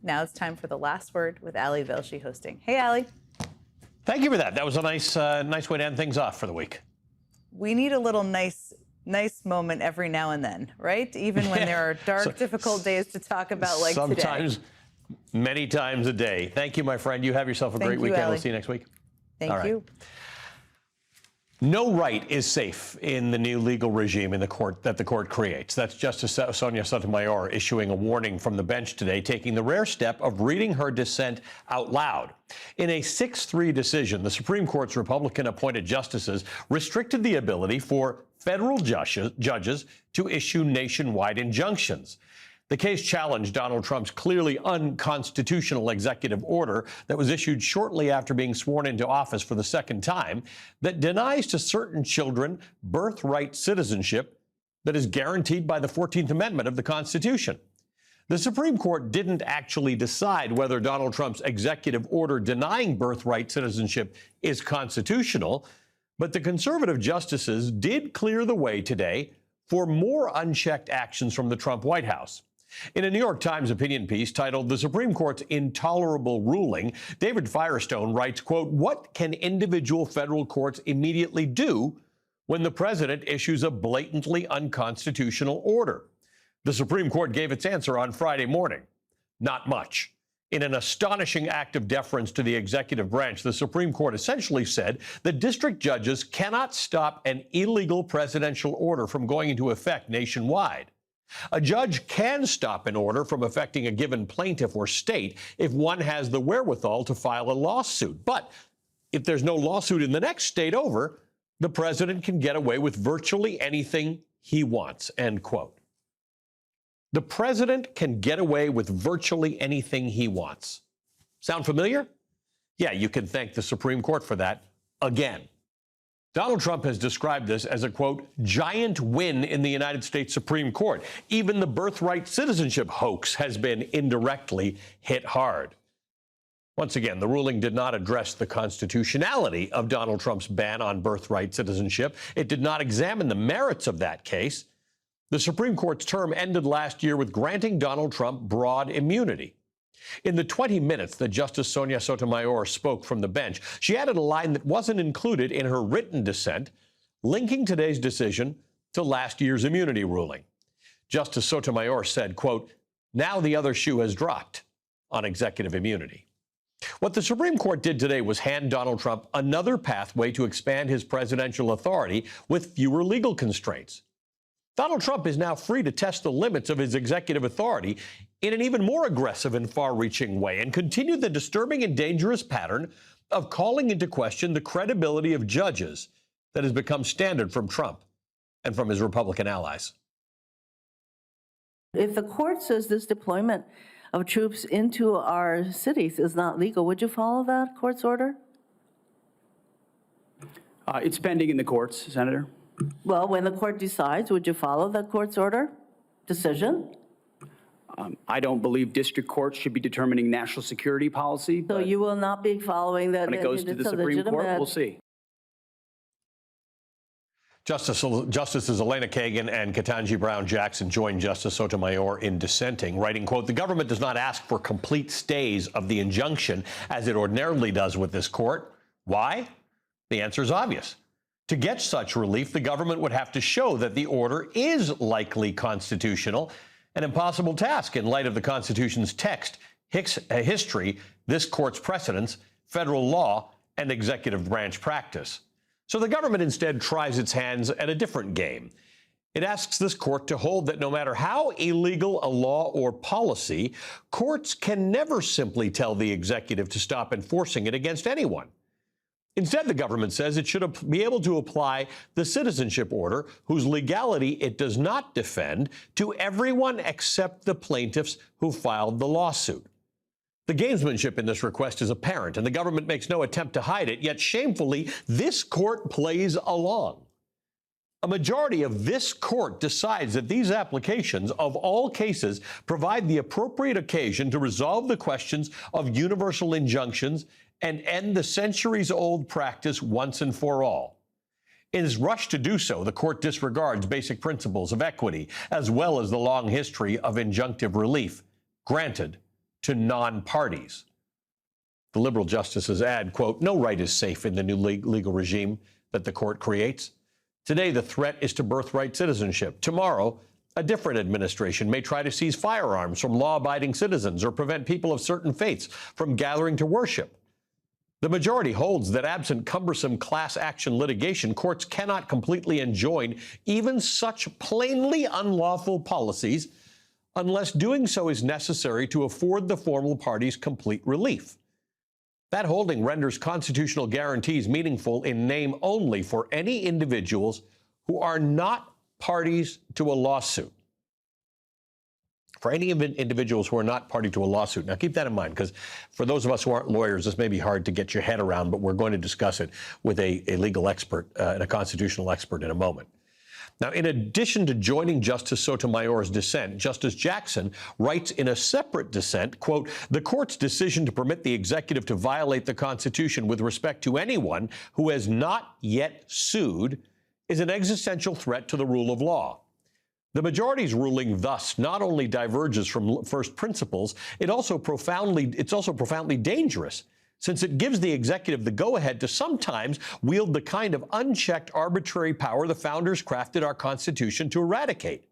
Now it's time for The Last Word with Ali Velshi hosting. Hey, Ali. Thank you for that. That was a nice way to end things off for the week. We need a little nice moment every now and then, right? Even when there are dark, difficult days to talk about like sometimes, today. Many times a day. Thank you, my friend. You have yourself a great weekend. Ali. We'll see you next week. Thank you. No right is safe in the new legal regime in the court that the court creates. That's Justice Sonia Sotomayor issuing a warning from the bench today, taking the rare step of reading her dissent out loud. In a 6-3 decision, the Supreme Court's Republican-appointed justices restricted the ability for federal judges to issue nationwide injunctions. The case challenged Donald Trump's clearly unconstitutional executive order that was issued shortly after being sworn into office for the second time that denies to certain children birthright citizenship that is guaranteed by the 14th Amendment of the Constitution. The Supreme Court didn't actually decide whether Donald Trump's executive order denying birthright citizenship is constitutional, but the conservative justices did clear the way today for more unchecked actions from the Trump White House. In a New York Times opinion piece titled "The Supreme Court's Intolerable Ruling," David Firestone writes, quote, "What can individual federal courts immediately do when the president issues a blatantly unconstitutional order?" The Supreme Court gave its answer on Friday morning. Not much. In an astonishing act of deference to the executive branch, the Supreme Court essentially said that district judges cannot stop an illegal presidential order from going into effect nationwide. A judge can stop an order from affecting a given plaintiff or state if one has the wherewithal to file a lawsuit. But if there's no lawsuit in the next state over, the president can get away with virtually anything he wants, end quote. The president can get away with virtually anything he wants. Sound familiar? Yeah, you can thank the Supreme Court for that again. Donald Trump has described this as a, quote, giant win in the United States Supreme Court. Even the birthright citizenship hoax has been indirectly hit hard. Once again, the ruling did not address the constitutionality of Donald Trump's ban on birthright citizenship. It did not examine the merits of that case. The Supreme Court's term ended last year with granting Donald Trump broad immunity. In the 20 minutes that Justice Sonia Sotomayor spoke from the bench, she added a line that wasn't included in her written dissent, linking today's decision to last year's immunity ruling. Justice Sotomayor said, quote, "Now the other shoe has dropped on executive immunity." What the Supreme Court did today was hand Donald Trump another pathway to expand his presidential authority with fewer legal constraints. Donald Trump is now free to test the limits of his executive authority in an even more aggressive and far-reaching way and continue the disturbing and dangerous pattern of calling into question the credibility of judges that has become standard from Trump and from his Republican allies. If the court says this deployment of troops into our cities is not legal, would you follow that court's order? It's pending in the courts, Senator. Well, when the court decides, would you follow the court's order decision? I don't believe district courts should be determining national security policy. So you will not be following that? When it goes to the Supreme Court, we'll see. Justices Elena Kagan and Ketanji Brown Jackson joined Justice Sotomayor in dissenting, writing, quote, "The government does not ask for complete stays of the injunction as it ordinarily does with this court. Why? The answer is obvious. To get such relief, the government would have to show that the order is likely constitutional, an impossible task in light of the Constitution's text, history, this court's precedents, federal law, and executive branch practice. So the government instead tries its hands at a different game. It asks this court to hold that no matter how illegal a law or policy, courts can never simply tell the executive to stop enforcing it against anyone. Instead, the government says it should be able to apply the citizenship order, whose legality it does not defend, to everyone except the plaintiffs who filed the lawsuit. The gamesmanship in this request is apparent, and the government makes no attempt to hide it, yet shamefully, this court plays along. A majority of this court decides that these applications, of all cases, provide the appropriate occasion to resolve the questions of universal injunctions and end the centuries-old practice once and for all. In its rush to do so, the court disregards basic principles of equity, as well as the long history of injunctive relief. Granted, to non-parties. The liberal justices add, quote, no right is safe in the new legal regime that the court creates. Today, the threat is to birthright citizenship. Tomorrow, a different administration may try to seize firearms from law-abiding citizens or prevent people of certain faiths from gathering to worship. The majority holds that absent cumbersome class action litigation, courts cannot completely enjoin even such plainly unlawful policies unless doing so is necessary to afford the formal parties complete relief. That holding renders constitutional guarantees meaningful in name only for any individuals who are not parties to a lawsuit. For any individuals who are not party to a lawsuit. Now, keep that in mind, because for those of us who aren't lawyers, this may be hard to get your head around, but we're going to discuss it with a legal expert and a constitutional expert in a moment. Now, in addition to joining Justice Sotomayor's dissent, Justice Jackson writes in a separate dissent, quote, the court's decision to permit the executive to violate the Constitution with respect to anyone who has not yet sued is an existential threat to the rule of law. The majority's ruling thus not only diverges from first principles, it's also profoundly dangerous, since it gives the executive the go-ahead to sometimes wield the kind of unchecked arbitrary power the founders crafted our Constitution to eradicate.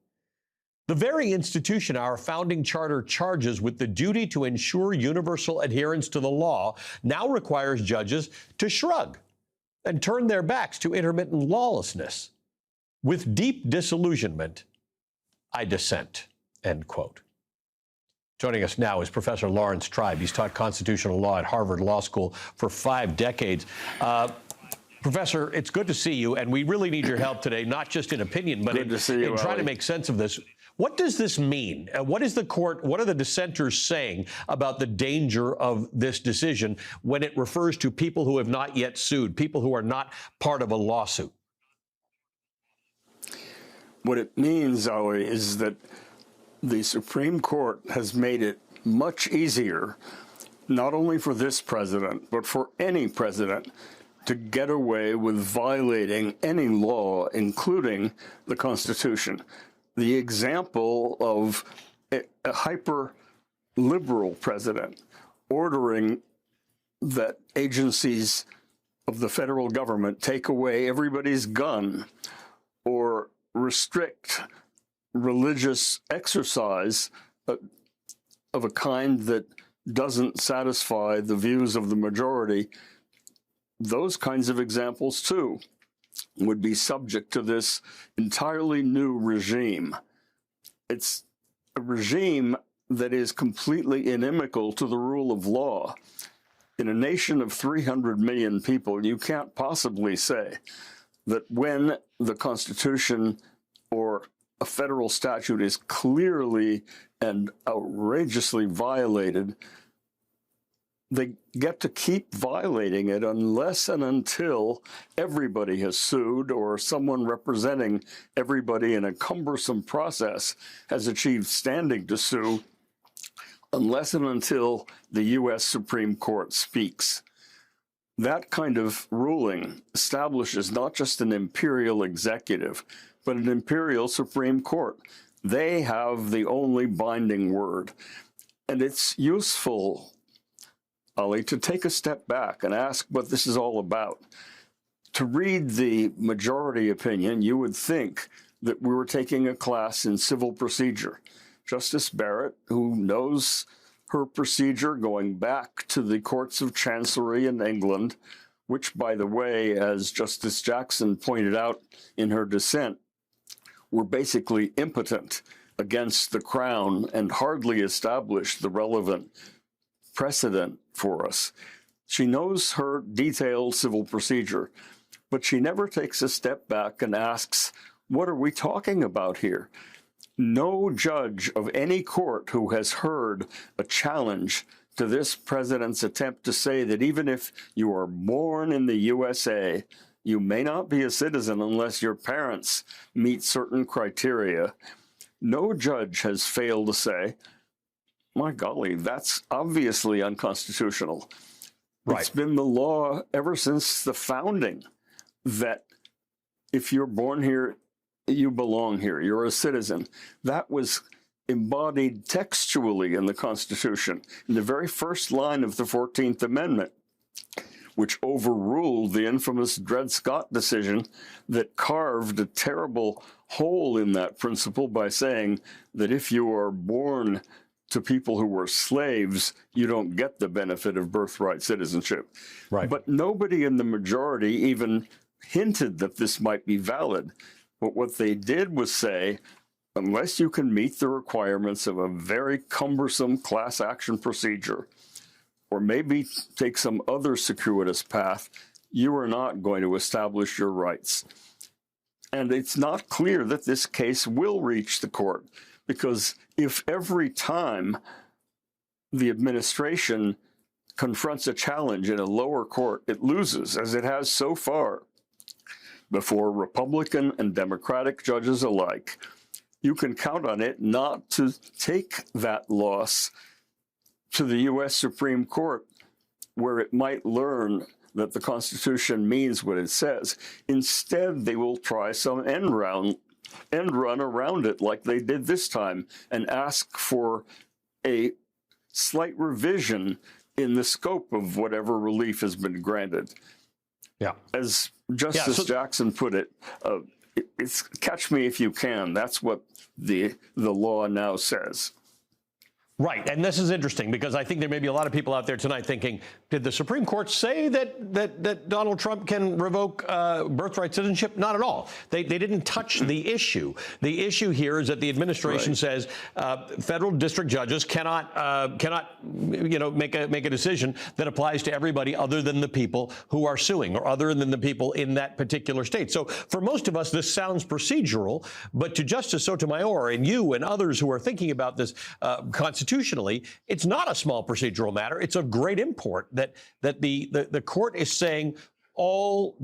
The very institution our founding charter charges with the duty to ensure universal adherence to the law now requires judges to shrug and turn their backs to intermittent lawlessness. With deep disillusionment, I dissent, end quote. Joining us now is Professor Laurence Tribe. He's taught constitutional law at Harvard Law School for 5 decades. Professor, it's good to see you, and we really need your help today, not just in opinion, but in trying to make sense of this. What does this mean? What are the dissenters saying about the danger of this decision when it refers to people who have not yet sued, people who are not part of a lawsuit? What it means, Ali, is that the Supreme Court has made it much easier, not only for this president, but for any president, to get away with violating any law, including the Constitution. The example of a hyper-liberal president ordering that agencies of the federal government take away everybody's gun or restrict religious exercise of a kind that doesn't satisfy the views of the majority, those kinds of examples, too, would be subject to this entirely new regime. It's a regime that is completely inimical to the rule of law. In a nation of 300 million people, you can't possibly say that when the Constitution or a federal statute is clearly and outrageously violated, they get to keep violating it unless and until everybody has sued or someone representing everybody in a cumbersome process has achieved standing to sue, unless and until the U.S. Supreme Court speaks. That kind of ruling establishes not just an imperial executive, but an imperial Supreme Court. They have the only binding word. And it's useful, Ali, to take a step back and ask what this is all about. To read the majority opinion, you would think that we were taking a class in civil procedure. Justice Barrett, who knows her procedure going back to the courts of chancery in England, which, by the way, as Justice Jackson pointed out in her dissent, were basically impotent against the Crown and hardly established the relevant precedent for us. She knows her detailed civil procedure, but she never takes a step back and asks, what are we talking about here? No judge of any court who has heard a challenge to this president's attempt to say that even if you are born in the USA, you may not be a citizen unless your parents meet certain criteria. No judge has failed to say, my golly, that's obviously unconstitutional. Right. It's been the law ever since the founding that if you're born here, you belong here. You're a citizen. That was embodied textually in the Constitution, in the very first line of the 14th Amendment, which overruled the infamous Dred Scott decision that carved a terrible hole in that principle by saying that if you are born to people who were slaves, you don't get the benefit of birthright citizenship. Right. But nobody in the majority even hinted that this might be valid. But what they did was say, unless you can meet the requirements of a very cumbersome class action procedure, or maybe take some other circuitous path, you are not going to establish your rights. And it's not clear that this case will reach the court, because if every time the administration confronts a challenge in a lower court, it loses, as it has so far, before Republican and Democratic judges alike, you can count on it not to take that loss to the U.S. Supreme Court, where it might learn that the Constitution means what it says. Instead, they will try some end run around it, like they did this time, and ask for a slight revision in the scope of whatever relief has been granted. Yeah. As Justice Jackson put it, it's catch me if you can. That's what the law now says. Right, and this is interesting because I think there may be a lot of people out there tonight thinking, did the Supreme Court say that Donald Trump can revoke birthright citizenship? Not at all. They didn't touch the issue. The issue here is that the administration says federal district judges cannot make a decision that applies to everybody other than the people who are suing or other than the people in that particular state. So for most of us, this sounds procedural, but to Justice Sotomayor and you and others who are thinking about this constitutionally, it's not a small procedural matter. It's of great import that the court is saying all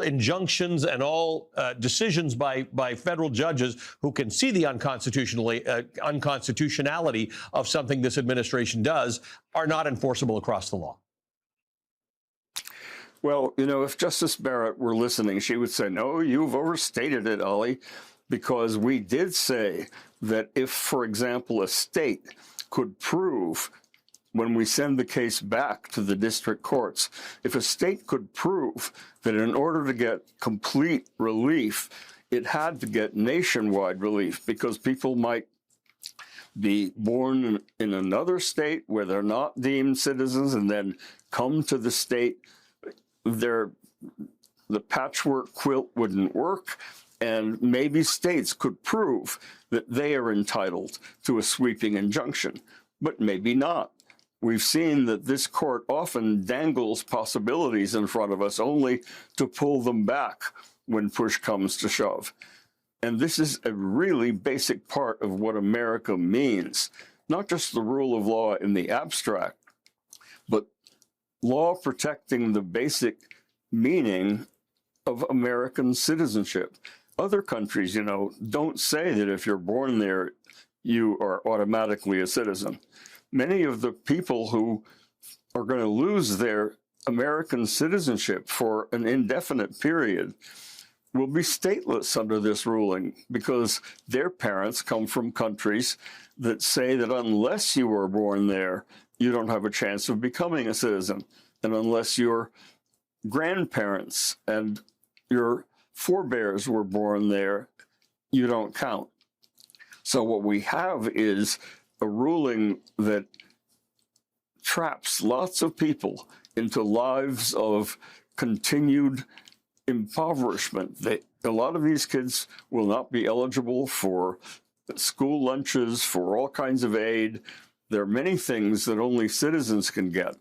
injunctions and all decisions by federal judges who can see the unconstitutionality of something this administration does are not enforceable across the law. Well, if Justice Barrett were listening, she would say, no, you've overstated it, Ollie, because we did say that if, for example, a state could prove, when we send the case back to the district courts, if a state could prove that in order to get complete relief, it had to get nationwide relief, because people might be born in another state where they're not deemed citizens and then come to the state, the patchwork quilt wouldn't work. And maybe states could prove that they are entitled to a sweeping injunction, but maybe not. We've seen that this court often dangles possibilities in front of us only to pull them back when push comes to shove. And this is a really basic part of what America means, not just the rule of law in the abstract, but law protecting the basic meaning of American citizenship. Other countries, don't say that if you're born there, you are automatically a citizen. Many of the people who are going to lose their American citizenship for an indefinite period will be stateless under this ruling, because their parents come from countries that say that unless you were born there, you don't have a chance of becoming a citizen. And unless your grandparents and your forebears were born there, you don't count. So what we have is a ruling that traps lots of people into lives of continued impoverishment. A lot of these kids will not be eligible for school lunches, for all kinds of aid. There are many things that only citizens can get.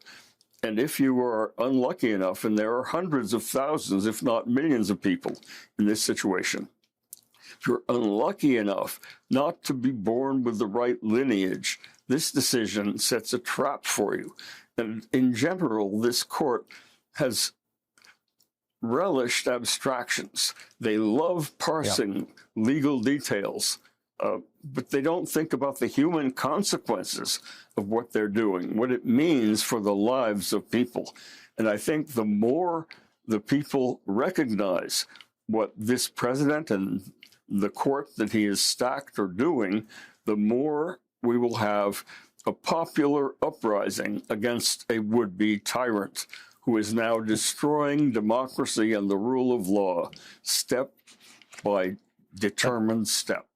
And if you are unlucky enough, and there are hundreds of thousands, if not millions of people in this situation, if you're unlucky enough not to be born with the right lineage, this decision sets a trap for you. And in general, this court has relished abstractions. They love parsing legal details, but they don't think about the human consequences of what they're doing, what it means for the lives of people. And I think the more the people recognize what this president and the court that he is stacked are doing, the more we will have a popular uprising against a would-be tyrant who is now destroying democracy and the rule of law step by determined step.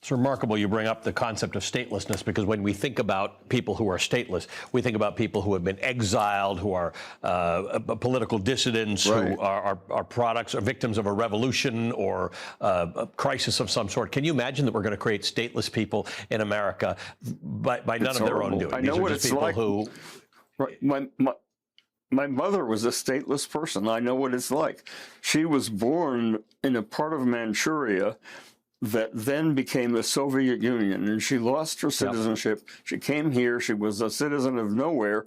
It's remarkable you bring up the concept of statelessness, because when we think about people who are stateless, we think about people who have been exiled, who are political dissidents, Right. who are products or victims of a revolution or a crisis of some sort. Can you imagine that we're going to create stateless people in America by none It's of their own horrible. doing? I know These are what just it's people like. who. Right. My mother was a stateless person. I know what it's like. She was born in a part of Manchuria that then became the Soviet Union, and she lost her citizenship. She came here. She was a citizen of nowhere,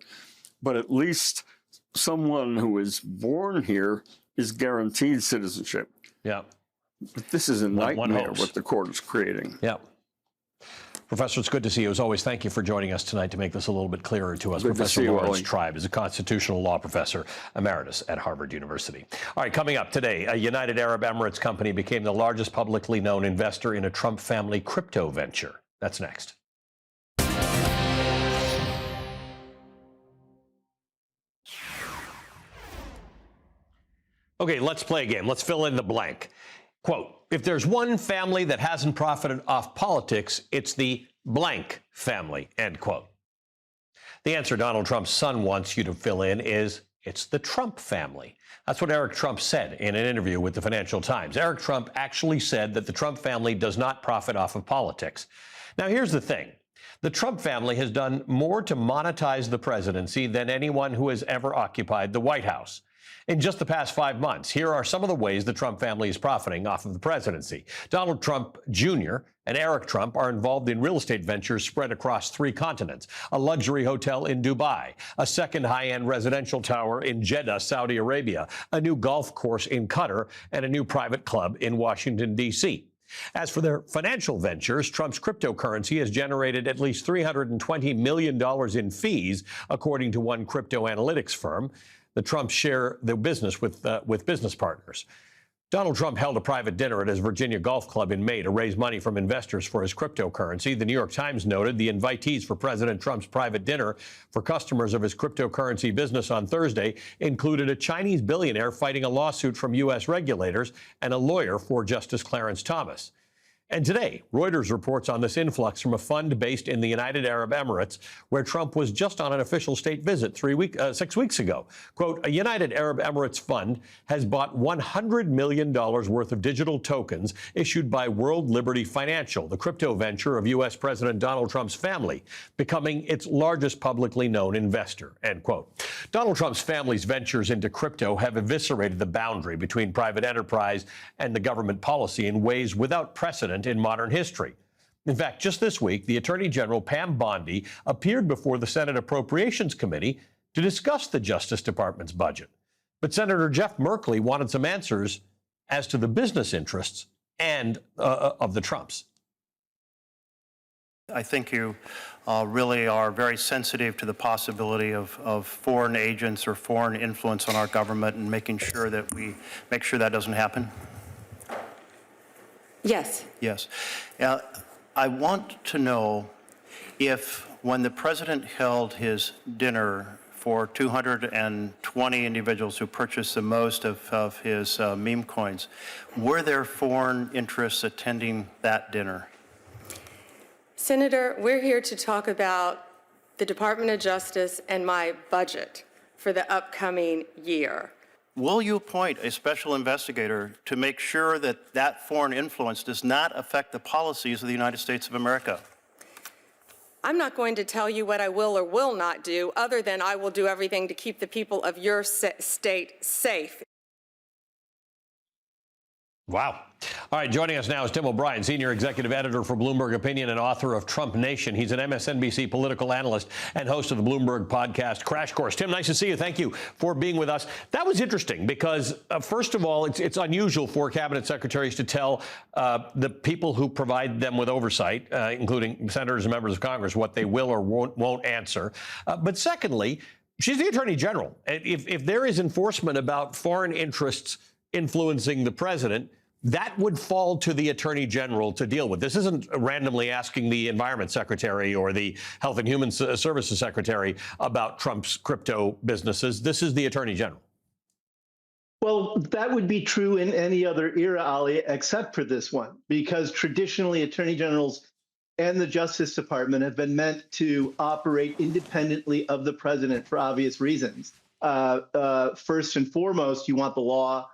but at least someone who is born here is guaranteed citizenship. Yeah. But this is a One nightmare hopes. what the court is creating. Yeah. Professor, it's good to see you. As always, thank you for joining us tonight to make this a little bit clearer to us. Good to Professor see you, Lawrence Ollie. Tribe is a constitutional law professor emeritus at Harvard University. All right, coming up today, a United Arab Emirates company became the largest publicly known investor in a Trump family crypto venture. That's next. Okay, let's play a game. Let's fill in the blank. Quote, if there's one family that hasn't profited off politics, it's the blank family, end quote. The answer Donald Trump's son wants you to fill in is it's the Trump family. That's what Eric Trump said in an interview with the Financial Times. Eric Trump actually said that the Trump family does not profit off of politics. Now, here's the thing. The Trump family has done more to monetize the presidency than anyone who has ever occupied the White House. In just the past 5 months, here are some of the ways the Trump family is profiting off of the presidency. Donald Trump Jr. and Eric Trump are involved in real estate ventures spread across 3 continents, a luxury hotel in Dubai, a second high-end residential tower in Jeddah, Saudi Arabia, a new golf course in Qatar, and a new private club in Washington, D.C. As for their financial ventures, Trump's cryptocurrency has generated at least $320 million in fees, according to one crypto analytics firm. The Trumps share their business with business partners. Donald Trump held a private dinner at his Virginia Golf Club in May to raise money from investors for his cryptocurrency. The New York Times noted the invitees for President Trump's private dinner for customers of his cryptocurrency business on Thursday included a Chinese billionaire fighting a lawsuit from U.S. regulators and a lawyer for Justice Clarence Thomas. And today, Reuters reports on this influx from a fund based in the United Arab Emirates, where Trump was just on an official state visit 6 weeks ago. Quote, a United Arab Emirates fund has bought $100 million worth of digital tokens issued by World Liberty Financial, the crypto venture of U.S. President Donald Trump's family, becoming its largest publicly known investor, end quote. Donald Trump's family's ventures into crypto have eviscerated the boundary between private enterprise and the government policy in ways without precedent in modern history. In fact, just this week, the Attorney General Pam Bondi appeared before the Senate Appropriations Committee to discuss the Justice Department's budget. But Senator Jeff Merkley wanted some answers as to the business interests and of the Trumps. I think you really are very sensitive to the possibility of foreign agents or foreign influence on our government, and making sure that we make sure that doesn't happen. Yes. Yes. I want to know if, when the president held his dinner for 220 individuals who purchased the most of his meme coins, were there foreign interests attending that dinner? Senator, we're here to talk about the Department of Justice and my budget for the upcoming year. Will you appoint a special investigator to make sure that that foreign influence does not affect the policies of the United States of America? I'm not going to tell you what I will or will not do, other than I will do everything to keep the people of your state safe. Wow. All right, joining us now is Tim O'Brien, senior executive editor for Bloomberg Opinion and author of Trump Nation. He's an MSNBC political analyst and host of the Bloomberg podcast Crash Course. Tim, nice to see you. Thank you for being with us. That was interesting because, first of all, it's unusual for cabinet secretaries to tell the people who provide them with oversight, including senators and members of Congress, what they will or won't answer. But secondly, she's the attorney general. If there is enforcement about foreign interests influencing the president, that would fall to the Attorney General to deal with. This isn't randomly asking the Environment Secretary or the Health and Human Services Secretary about Trump's crypto businesses. This is the Attorney General. Well, that would be true in any other era, Ali, except for this one, because traditionally attorney generals and the Justice Department have been meant to operate independently of the president for obvious reasons. First and foremost, you want the law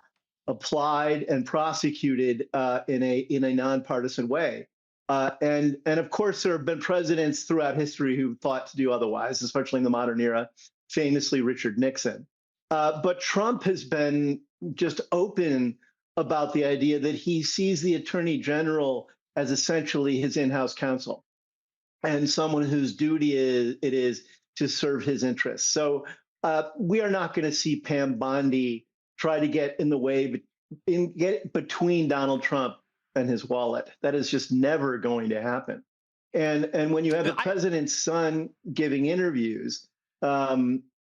applied and prosecuted in a nonpartisan way. And of course, there have been presidents throughout history who thought to do otherwise, especially in the modern era, famously Richard Nixon. But Trump has been just open about the idea that he sees the attorney general as essentially his in-house counsel and someone whose duty it is to serve his interests. So we are not going to see Pam Bondi try to get in the way, get between Donald Trump and his wallet. That is just never going to happen. And when you have the president's son giving interviews,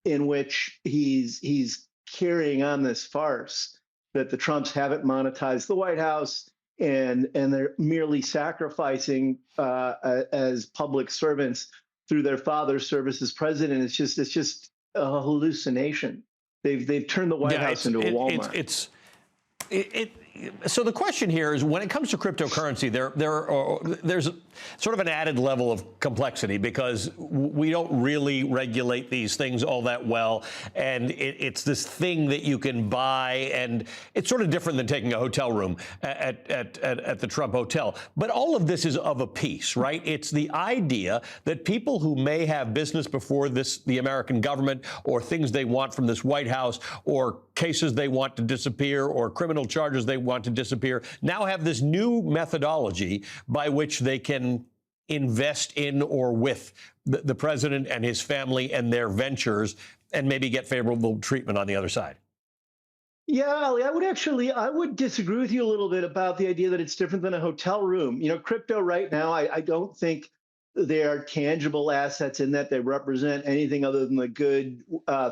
in which he's carrying on this farce that the Trumps haven't monetized the White House and they're merely sacrificing as public servants through their father's service as president. It's just a hallucination. They've turned the White House into a Walmart. So the question here is, when it comes to cryptocurrency, there's sort of an added level of complexity because we don't really regulate these things all that well, and it's this thing that you can buy, and it's sort of different than taking a hotel room at the Trump Hotel. But all of this is of a piece, right? It's the idea that people who may have business before the American government, or things they want from this White House, or cases they want to disappear, or criminal charges they want to disappear, now have this new methodology by which they can invest in or with the president and his family and their ventures and maybe get favorable treatment on the other side. Yeah, Ali, I would disagree with you a little bit about the idea that it's different than a hotel room. You know, crypto right now, I don't think they are tangible assets in that they represent anything other than the good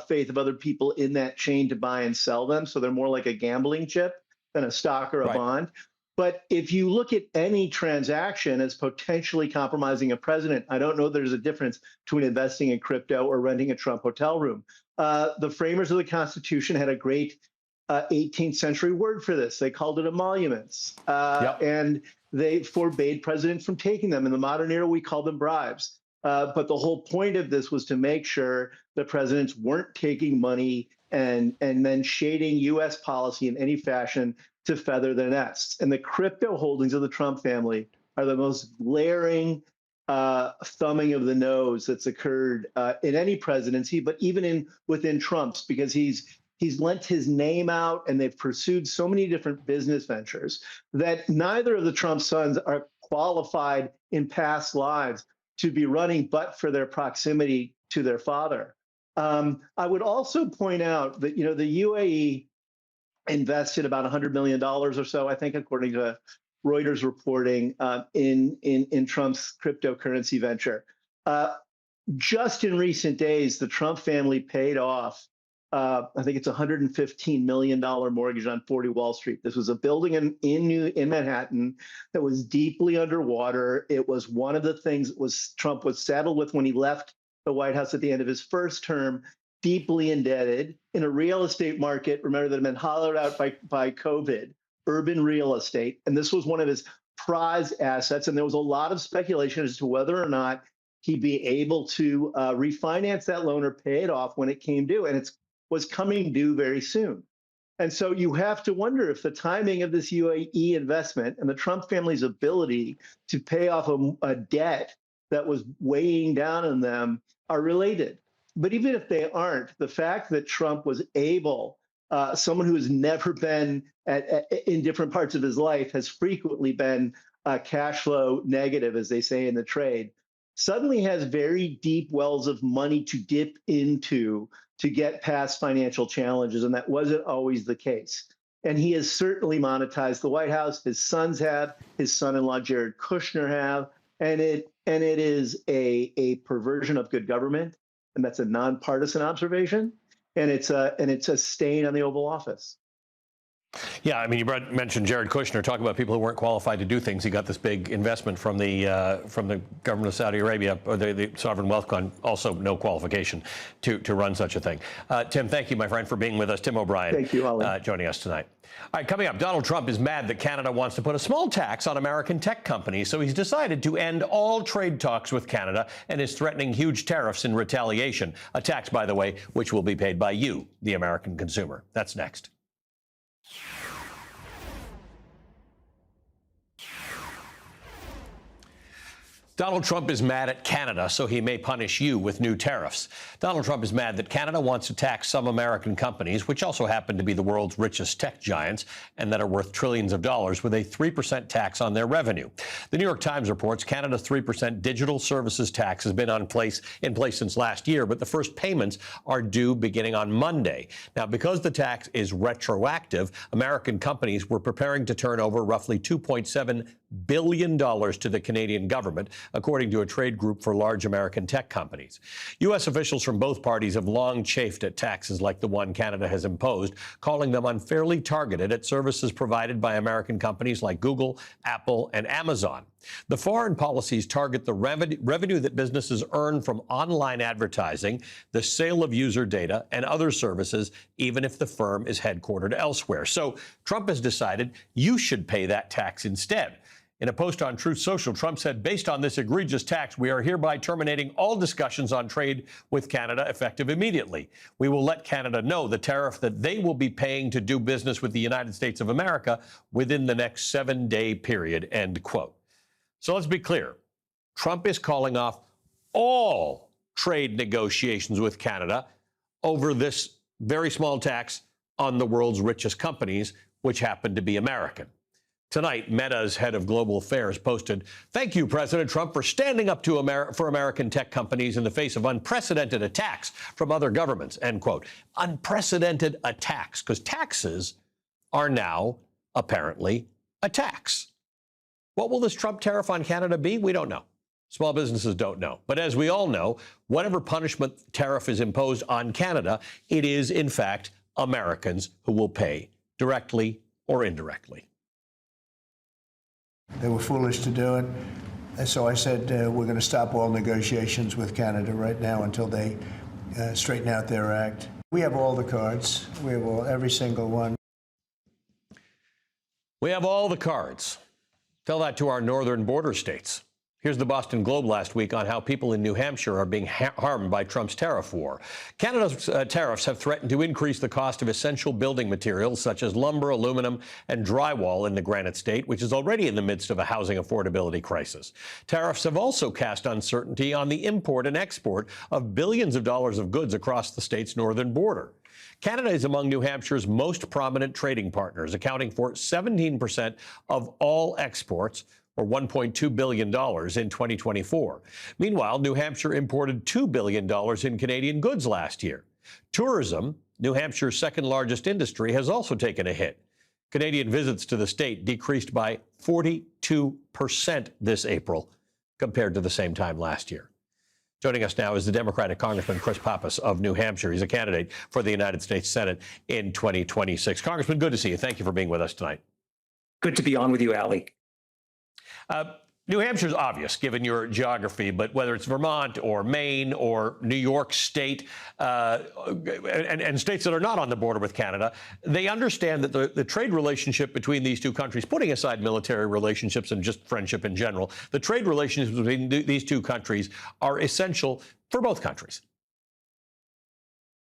faith of other people in that chain to buy and sell them. So they're more like a gambling chip than a stock or a bond. But if you look at any transaction as potentially compromising a president, I don't know there's a difference between investing in crypto or renting a Trump hotel room. The framers of the Constitution had a great 18th century word for this. They called it emoluments. And they forbade presidents from taking them. In the modern era, we call them bribes. But the whole point of this was to make sure the presidents weren't taking money and then shading U.S. policy in any fashion to feather their nests. And the crypto holdings of the Trump family are the most glaring thumbing of the nose that's occurred in any presidency, but even within Trump's, because he's lent his name out and they've pursued so many different business ventures that neither of the Trump sons are qualified in past lives to be running but for their proximity to their father. I would also point out that, you know, the UAE invested about $100 million or so, I think, according to Reuters reporting, in Trump's cryptocurrency venture. Just in recent days, the Trump family paid off, I think it's $115 million mortgage on 40 Wall Street. This was a building in Manhattan that was deeply underwater. It was one of the things Trump was saddled with when he left the White House at the end of his first term, deeply indebted in a real estate market, remember, that had been hollowed out by COVID, urban real estate. And this was one of his prized assets. And there was a lot of speculation as to whether or not he'd be able to refinance that loan or pay it off when it came due. And it was coming due very soon. And so you have to wonder if the timing of this UAE investment and the Trump family's ability to pay off a debt that was weighing down on them are related. But even if they aren't, the fact that Trump was able, someone who has never been in different parts of his life, has frequently been cash flow negative, as they say in the trade, suddenly has very deep wells of money to dip into to get past financial challenges. And that wasn't always the case. And he has certainly monetized the White House. His sons have, his son-in-law, Jared Kushner, have. And it is a perversion of good government. And that's a nonpartisan observation, and it's a stain on the Oval Office. Yeah, I mean, you mentioned Jared Kushner talking about people who weren't qualified to do things. He got this big investment from the government of Saudi Arabia, or the sovereign wealth fund, also no qualification to run such a thing. Tim, thank you, my friend, for being with us. Tim O'Brien, Thank you, Ali. Joining us tonight. All right, coming up, Donald Trump is mad that Canada wants to put a small tax on American tech companies, so he's decided to end all trade talks with Canada and is threatening huge tariffs in retaliation. A tax, by the way, which will be paid by you, the American consumer. That's next. Donald Trump is mad at Canada, so he may punish you with new tariffs. Donald Trump is mad that Canada wants to tax some American companies, which also happen to be the world's richest tech giants and that are worth trillions of dollars, with a 3% tax on their revenue. The New York Times reports Canada's 3% digital services tax has been in place since last year, but the first payments are due beginning on Monday. Now, because the tax is retroactive, American companies were preparing to turn over roughly $2.7 billion to the Canadian government, according to a trade group for large American tech companies. U.S. officials from both parties have long chafed at taxes like the one Canada has imposed, calling them unfairly targeted at services provided by American companies like Google, Apple, and Amazon. The foreign policies target the revenue that businesses earn from online advertising, the sale of user data, and other services, even if the firm is headquartered elsewhere. So Trump has decided you should pay that tax instead. In a post on Truth Social, Trump said, based on this egregious tax, we are hereby terminating all discussions on trade with Canada effective immediately. We will let Canada know the tariff that they will be paying to do business with the United States of America within the next 7-day period, end quote. So let's be clear. Trump is calling off all trade negotiations with Canada over this very small tax on the world's richest companies, which happen to be American. Tonight, Meta's head of global affairs posted, "Thank you, President Trump, for standing up to for American tech companies in the face of unprecedented attacks from other governments," end quote. Unprecedented attacks, because taxes are now apparently a tax. What will this Trump tariff on Canada be? We don't know. Small businesses don't know. But as we all know, whatever punishment tariff is imposed on Canada, it is, in fact, Americans who will pay, directly or indirectly. They were foolish to do it. And so I said, we're going to stop all negotiations with Canada right now until they straighten out their act. We have all the cards. We have every single one. We have all the cards. Tell that to our northern border states. Here's the Boston Globe last week on how people in New Hampshire are being harmed by Trump's tariff war. Canada's tariffs have threatened to increase the cost of essential building materials such as lumber, aluminum, and drywall in the Granite State, which is already in the midst of a housing affordability crisis. Tariffs have also cast uncertainty on the import and export of billions of dollars of goods across the state's northern border. Canada is among New Hampshire's most prominent trading partners, accounting for 17% of all exports, or $1.2 billion in 2024. Meanwhile, New Hampshire imported $2 billion in Canadian goods last year. Tourism, New Hampshire's second largest industry, has also taken a hit. Canadian visits to the state decreased by 42% this April compared to the same time last year. Joining us now is the Democratic Congressman Chris Pappas of New Hampshire. He's a candidate for the United States Senate in 2026. Congressman, good to see you. Thank you for being with us tonight. Good to be on with you, Ali. New Hampshire's obvious, given your geography, but whether it's Vermont or Maine or New York State and states that are not on the border with Canada, they understand that the trade relationship between these two countries, putting aside military relationships and just friendship in general, the trade relationships between these two countries are essential for both countries.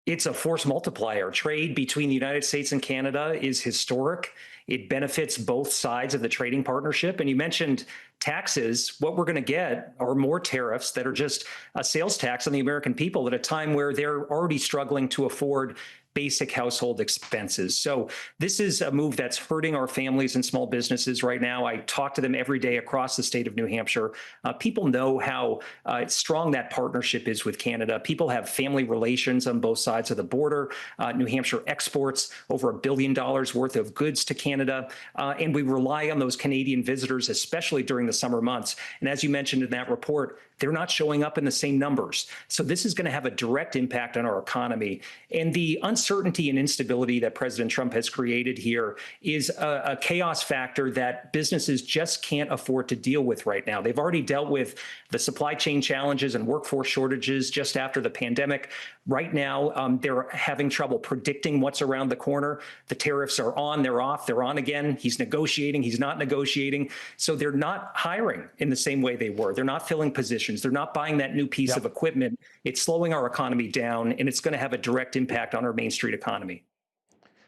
It's a force multiplier. Trade between the United States and Canada is historic. It benefits both sides of the trading partnership. And you mentioned taxes. What we're going to get are more tariffs that are just a sales tax on the American people at a time where they're already struggling to afford basic household expenses. So this is a move that's hurting our families and small businesses right now. I talk to them every day across the state of New Hampshire. People know how strong that partnership is with Canada. People have family relations on both sides of the border. New Hampshire exports over $1 billion worth of goods to Canada. And we rely on those Canadian visitors, especially during the summer months. And as you mentioned in that report, they're not showing up in the same numbers. So this is going to have a direct impact on our economy. And the uncertainty and instability that President Trump has created here is a chaos factor that businesses just can't afford to deal with right now. They've already dealt with the supply chain challenges and workforce shortages just after the pandemic. Right now, they're having trouble predicting what's around the corner. The tariffs are on, they're off, they're on again. He's negotiating, he's not negotiating. So they're not hiring in the same way they were. They're not filling positions. They're not buying that new piece of equipment. It's slowing our economy down, and it's going to have a direct impact on our Main Street economy.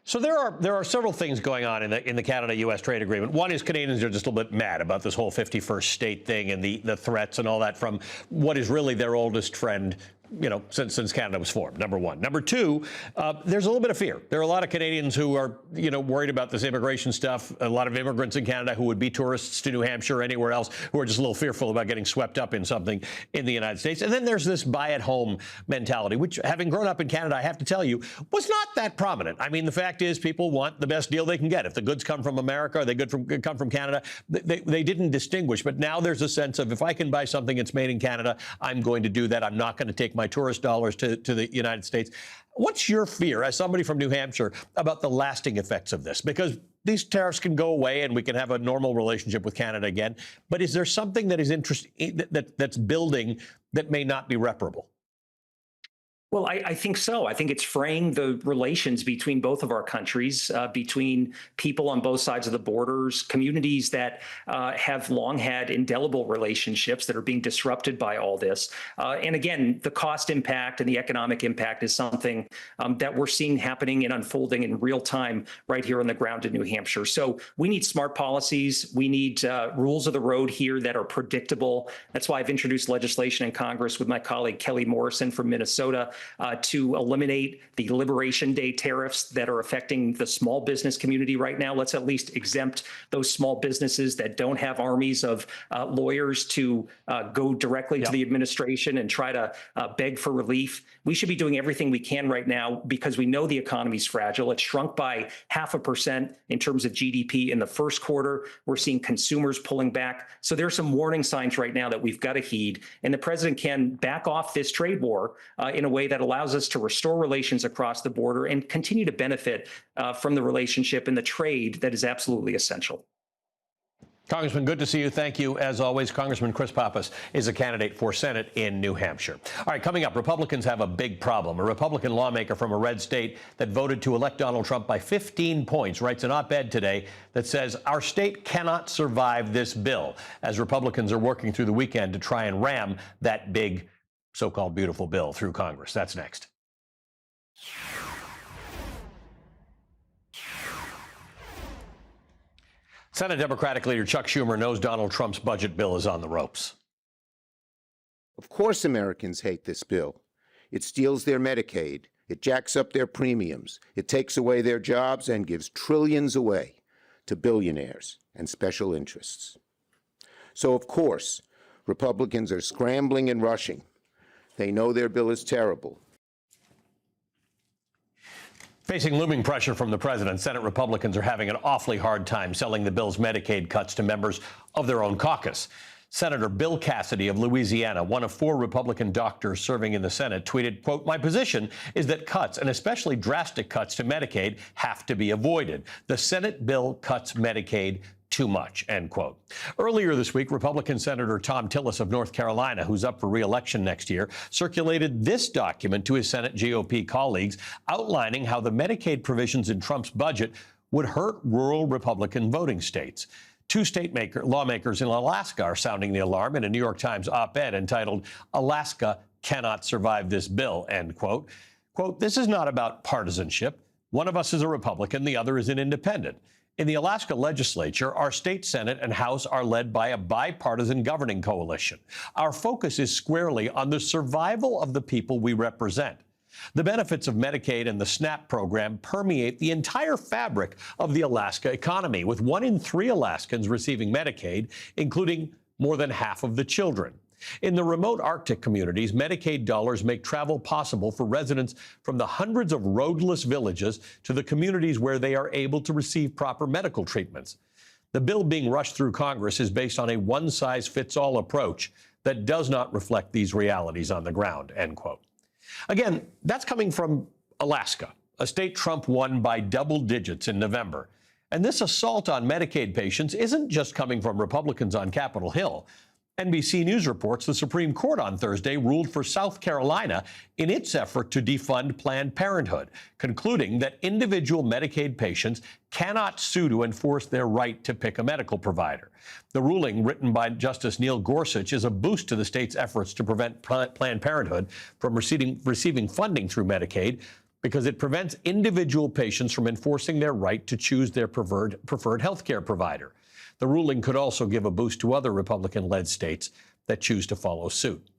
So there are several things going on in the Canada-U.S. trade agreement. One is Canadians are just a little bit mad about this whole 51st state thing and the threats and all that from what is really their oldest friend, you know, since Canada was formed, number one. Number two, there's a little bit of fear. There are a lot of Canadians who are, you know, worried about this immigration stuff. A lot of immigrants in Canada who would be tourists to New Hampshire or anywhere else who are just a little fearful about getting swept up in something in the United States. And then there's this buy-at-home mentality, which, having grown up in Canada, I have to tell you, was not that prominent. I mean, the fact is people want the best deal they can get. If the goods come from America or they come from Canada, they didn't distinguish. But now there's a sense of, if I can buy something that's made in Canada, I'm going to do that. I'm not going to take my tourist dollars to the United States. What's your fear, as somebody from New Hampshire, about the lasting effects of this? Because these tariffs can go away and we can have a normal relationship with Canada again. But is there something that is that's building that may not be reparable? Well, I think so. I think it's fraying the relations between both of our countries, between people on both sides of the borders, communities that have long had indelible relationships that are being disrupted by all this. And again, the cost impact and the economic impact is something that we're seeing happening and unfolding in real time right here on the ground in New Hampshire. So we need smart policies. We need rules of the road here that are predictable. That's why I've introduced legislation in Congress with my colleague Kelly Morrison from Minnesota to eliminate the Liberation Day tariffs that are affecting the small business community right now. Let's at least exempt those small businesses that don't have armies of lawyers to go directly to the administration and try to beg for relief. We should be doing everything we can right now because we know the economy's fragile. It shrunk by 0.5% in terms of GDP in the first quarter. We're seeing consumers pulling back. So there's some warning signs right now that we've got to heed. And the president can back off this trade war in a way that allows us to restore relations across the border and continue to benefit from the relationship and the trade that is absolutely essential. Congressman, good to see you. Thank you, as always. Congressman Chris Pappas is a candidate for Senate in New Hampshire. All right, coming up, Republicans have a big problem. A Republican lawmaker from a red state that voted to elect Donald Trump by 15 points writes an op-ed today that says our state cannot survive this bill, as Republicans are working through the weekend to try and ram that big so-called beautiful bill through Congress. That's next. Senate Democratic leader Chuck Schumer knows Donald Trump's budget bill is on the ropes. Of course Americans hate this bill. It steals their Medicaid. It jacks up their premiums. It takes away their jobs and gives trillions away to billionaires and special interests. So, of course, Republicans are scrambling and rushing. They know their bill is terrible. Facing looming pressure from the president, Senate Republicans are having an awfully hard time selling the bill's Medicaid cuts to members of their own caucus. Senator Bill Cassidy of Louisiana, one of 4 Republican doctors serving in the Senate, tweeted, quote, "My position is that cuts, and especially drastic cuts to Medicaid, have to be avoided. The Senate bill cuts Medicaid too much," end quote. Earlier this week, Republican Senator Thom Tillis of North Carolina, who's up for re-election next year, circulated this document to his Senate GOP colleagues outlining how the Medicaid provisions in Trump's budget would hurt rural Republican voting states. 2 lawmakers in Alaska are sounding the alarm in a New York Times op-ed entitled, "Alaska Cannot Survive This Bill," end quote. Quote, "This is not about partisanship. One of us is a Republican, the other is an independent. In the Alaska legislature, our state Senate and House are led by a bipartisan governing coalition. Our focus is squarely on the survival of the people we represent. The benefits of Medicaid and the SNAP program permeate the entire fabric of the Alaska economy, with 1 in 3 Alaskans receiving Medicaid, including more than half of the children. In the remote Arctic communities, Medicaid dollars make travel possible for residents from the hundreds of roadless villages to the communities where they are able to receive proper medical treatments. The bill being rushed through Congress is based on a one-size-fits-all approach that does not reflect these realities on the ground, end quote. Again, that's coming from Alaska, a state Trump won by double digits in November. And this assault on Medicaid patients isn't just coming from Republicans on Capitol Hill. NBC News reports the Supreme Court on Thursday ruled for South Carolina in its effort to defund Planned Parenthood, concluding that individual Medicaid patients cannot sue to enforce their right to pick a medical provider. The ruling, written by Justice Neil Gorsuch, is a boost to the state's efforts to prevent Planned Parenthood from receiving funding through Medicaid, because it prevents individual patients from enforcing their right to choose their preferred health care provider. The ruling could also give a boost to other Republican-led states that choose to follow suit.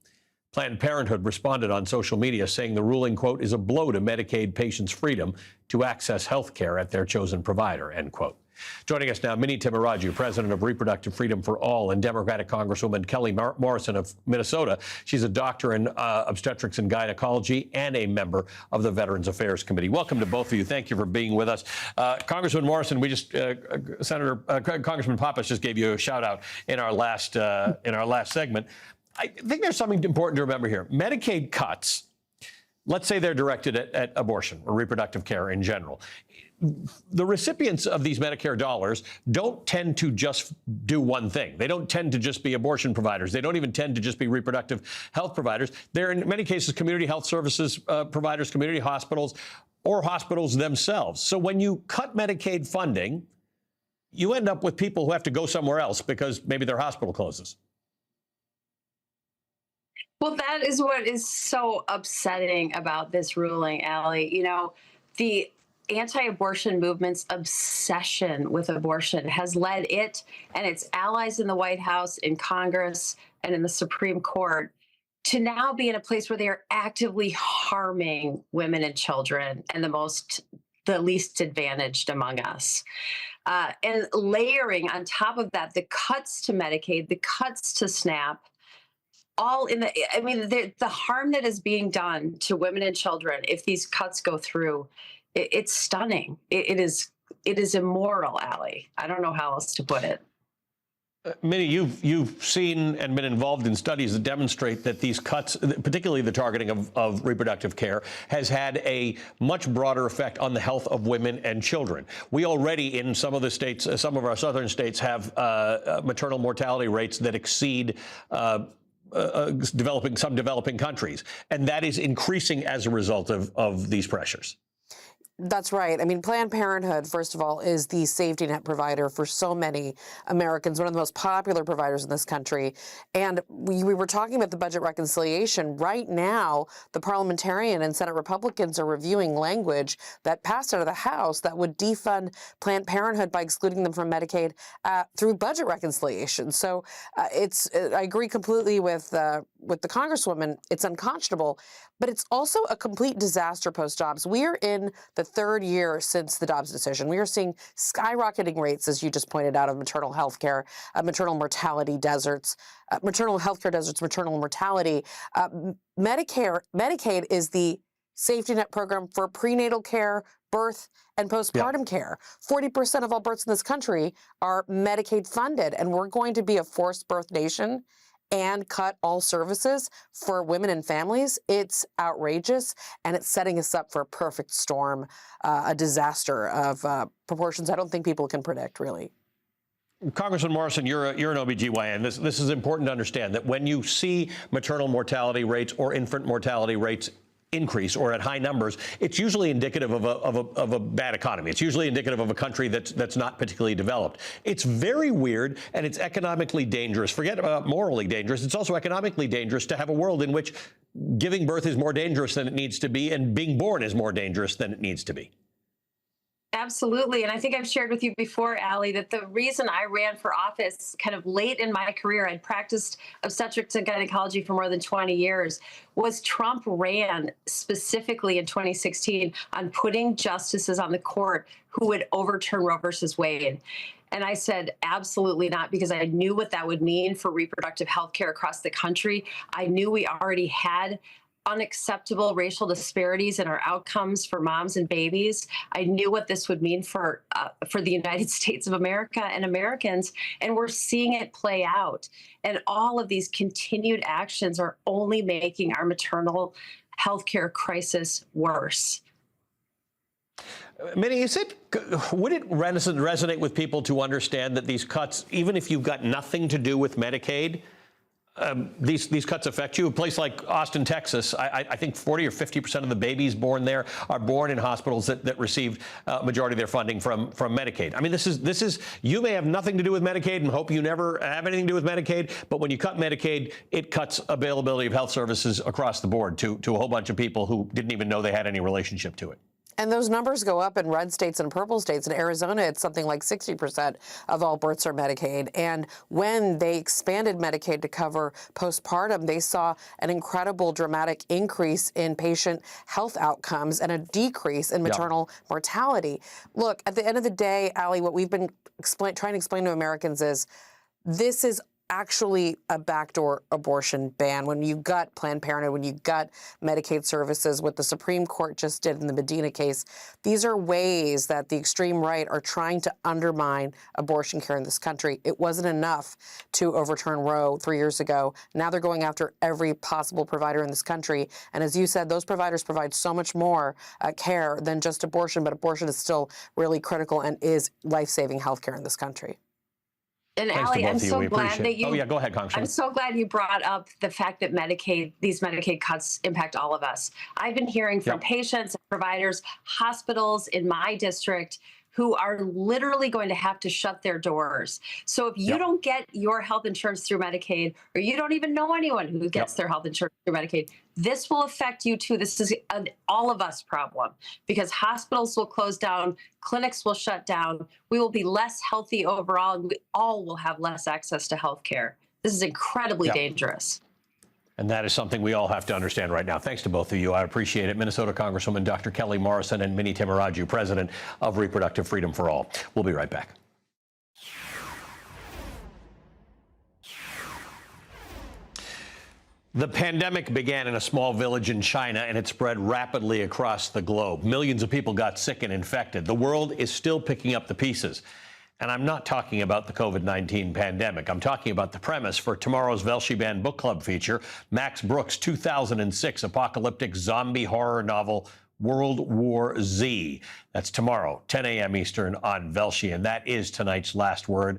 Planned Parenthood responded on social media saying the ruling, quote, is a blow to Medicaid patients' freedom to access health care at their chosen provider, end quote. Joining us now, Mini Timoraju, president of Reproductive Freedom for All, and Democratic Congresswoman Kelly Morrison of Minnesota. She's a doctor in obstetrics and gynecology and a member of the Veterans Affairs Committee. Welcome to both of you. Thank you for being with us. Congresswoman Morrison, Congressman Pappas just gave you a shout out in our last segment. I think there's something important to remember here. Medicaid cuts, let's say they're directed at abortion or reproductive care in general. The recipients of these Medicare dollars don't tend to just do one thing. They don't tend to just be abortion providers. They don't even tend to just be reproductive health providers. They're, in many cases, community health services providers, community hospitals, or hospitals themselves. So when you cut Medicaid funding, you end up with people who have to go somewhere else because maybe their hospital closes. Well, that is what is so upsetting about this ruling, Allie. You know, the anti-abortion movement's obsession with abortion has led it and its allies in the White House, in Congress, and in the Supreme Court to now be in a place where they are actively harming women and children and the least advantaged among us. And layering on top of that, the cuts to Medicaid, the cuts to SNAP, the harm that is being done to women and children if these cuts go through, it's stunning. It is immoral, Allie. I don't know how else to put it. Minnie, you've seen and been involved in studies that demonstrate that these cuts, particularly the targeting of reproductive care, has had a much broader effect on the health of women and children. We already, in some of the states, some of our southern states, have maternal mortality rates that exceed developing countries, and that is increasing as a result of these pressures. That's right. I mean, Planned Parenthood, first of all, is the safety net provider for so many Americans, one of the most popular providers in this country. And we were talking about the budget reconciliation. Right now, the parliamentarian and Senate Republicans are reviewing language that passed out of the House that would defund Planned Parenthood by excluding them from Medicaid through budget reconciliation. So I agree completely with the Congresswoman. It's unconscionable, but it's also a complete disaster post-Dobbs. We are in the third year since the Dobbs decision. We are seeing skyrocketing rates, as you just pointed out, of maternal health care, maternal mortality deserts, maternal health care deserts, maternal mortality. Medicaid is the safety net program for prenatal care, birth, and postpartum care. 40% of all births in this country are Medicaid funded, and we're going to be a forced birth nation and cut all services for women and families. It's outrageous, and it's setting us up for a perfect storm, a disaster of proportions I don't think people can predict, really. Congressman Morrison, you're an OBGYN. This is important to understand, that when you see maternal mortality rates or infant mortality rates increase or at high numbers, it's usually indicative of a bad economy. It's usually indicative of a country that's not particularly developed. It's very weird, and it's economically dangerous. Forget about morally dangerous. It's also economically dangerous to have a world in which giving birth is more dangerous than it needs to be, and being born is more dangerous than it needs to be. Absolutely. And I think I've shared with you before, Allie, that the reason I ran for office kind of late in my career, I'd practiced obstetrics and gynecology for more than 20 years, was Trump ran specifically in 2016 on putting justices on the court who would overturn Roe versus Wade. And I said, absolutely not, because I knew what that would mean for reproductive health care across the country. I knew we already had unacceptable racial disparities in our outcomes for moms and babies. I knew what this would mean for the United States of America and Americans, and we're seeing it play out. And all of these continued actions are only making our maternal health care crisis worse. Minnie, would it resonate with people to understand that these cuts, even if you've got nothing to do with Medicaid, these cuts affect you? A place like Austin, Texas, I think 40 or 50% of the babies born there are born in hospitals that received majority of their funding from Medicaid. I mean, this is you may have nothing to do with Medicaid and hope you never have anything to do with Medicaid, but when you cut Medicaid, it cuts availability of health services across the board to a whole bunch of people who didn't even know they had any relationship to it. And those numbers go up in red states and purple states. In Arizona, it's something like 60% of all births are Medicaid. And when they expanded Medicaid to cover postpartum, they saw an incredible dramatic increase in patient health outcomes and a decrease in maternal mortality. Look, at the end of the day, Allie, what we've been trying to explain to Americans is this is actually a backdoor abortion ban. When you gut Planned Parenthood, when you gut Medicaid services, what the Supreme Court just did in the Medina case, these are ways that the extreme right are trying to undermine abortion care in this country. It wasn't enough to overturn Roe 3 years ago. Now they're going after every possible provider in this country. And as you said, those providers provide so much more care than just abortion, but abortion is still really critical and is life-saving health care in this country. And Thanks Allie, to both I'm of you. so We glad appreciate that it. you. Oh yeah, go ahead, Congresswoman. I'm so glad you brought up the fact that these Medicaid cuts impact all of us. I've been hearing from patients and providers, hospitals in my district who are literally going to have to shut their doors. So if you don't get your health insurance through Medicaid, or you don't even know anyone who gets their health insurance through Medicaid, this will affect you too. This is an all of us problem because hospitals will close down, clinics will shut down, we will be less healthy overall, and we all will have less access to health care. This is incredibly dangerous. And that is something we all have to understand right now. Thanks to both of you. I appreciate it. Minnesota Congresswoman Dr. Kelly Morrison and Minnie Tamaraju, president of Reproductive Freedom for All. We'll be right back. The pandemic began in a small village in China, and it spread rapidly across the globe. Millions of people got sick and infected. The world is still picking up the pieces. And I'm not talking about the COVID-19 pandemic. I'm talking about the premise for tomorrow's Velshi Band Book Club feature, Max Brooks' 2006 apocalyptic zombie horror novel, World War Z. That's tomorrow, 10 a.m. Eastern on Velshi. And that is tonight's last word.